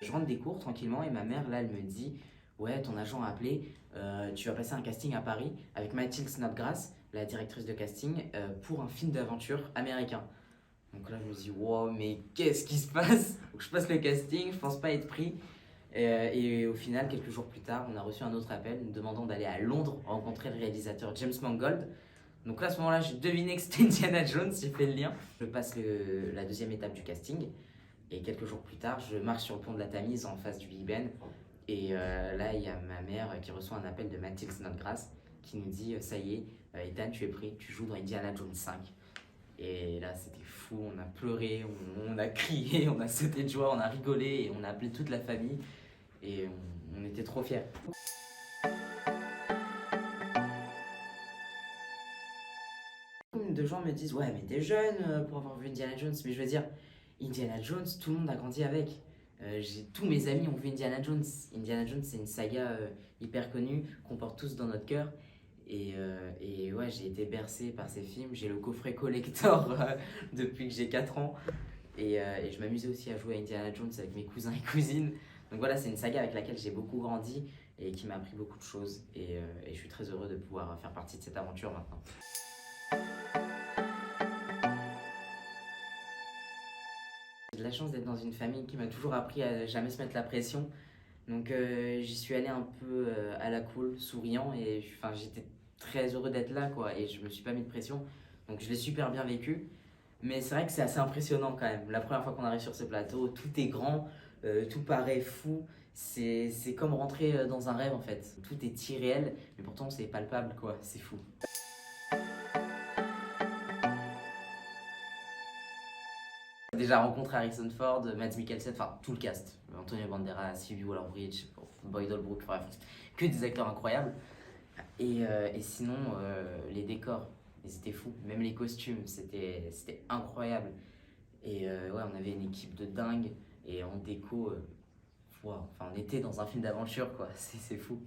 Je rentre des cours tranquillement et ma mère, là, elle me dit: ouais, ton agent a appelé, tu vas passer un casting à Paris avec Mathilde Snodgrass, la directrice de casting, pour un film d'aventure américain. Donc là, je me dis: wow, mais qu'est-ce qui se passe? Donc je passe le casting, je pense pas être pris. Et au final, quelques jours plus tard, on a reçu un autre appel nous demandant d'aller à Londres rencontrer le réalisateur James Mangold. Donc là, à ce moment-là, j'ai deviné que c'était Indiana Jones, j'ai fait le lien. Je passe la deuxième étape du casting. Et quelques jours plus tard, je marche sur le pont de la Tamise en face du Big Ben. Et là, il y a ma mère qui reçoit un appel de Mathilde Snodgrass qui nous dit: ça y est, Ethan, tu es pris, tu joues dans Indiana Jones 5. Et là, c'était fou, on a pleuré, on a crié, on a sauté de joie, on a rigolé et on a appelé toute la famille. Et on était trop fiers. Beaucoup de gens me disent: ouais, mais t'es jeune pour avoir vu Indiana Jones. Mais je veux dire, Indiana Jones, tout le monde a grandi avec. Tous mes amis ont vu Indiana Jones. Indiana Jones, c'est une saga hyper connue qu'on porte tous dans notre cœur. Et ouais, j'ai été bercé par ces films. J'ai le coffret collector depuis que j'ai 4 ans. Et je m'amusais aussi à jouer à Indiana Jones avec mes cousins et cousines. Donc voilà, c'est une saga avec laquelle j'ai beaucoup grandi et qui m'a appris beaucoup de choses. Et je suis très heureux de pouvoir faire partie de cette aventure maintenant. J'ai de la chance d'être dans une famille qui m'a toujours appris à jamais se mettre la pression. Donc j'y suis allé un peu à la cool, souriant, et enfin, j'étais très heureux d'être là, quoi, et je me suis pas mis de pression. Donc je l'ai super bien vécu. Mais c'est vrai que c'est assez impressionnant quand même. La première fois qu'on arrive sur ce plateau, tout est grand, tout paraît fou. C'est comme rentrer dans un rêve en fait. Tout est irréel, mais pourtant c'est palpable, quoi. C'est fou. J'ai déjà rencontré Harrison Ford, Mads Mikkelsen, enfin tout le cast. Antonio Banderas, Phoebe Waller-Bridge, Boyd Holbrook, bref, que des acteurs incroyables. Et sinon, les décors, ils étaient fous. Même les costumes, c'était incroyable. Et ouais, on avait une équipe de dingue. Et en déco, wow, enfin, on était dans un film d'aventure, quoi. C'est fou.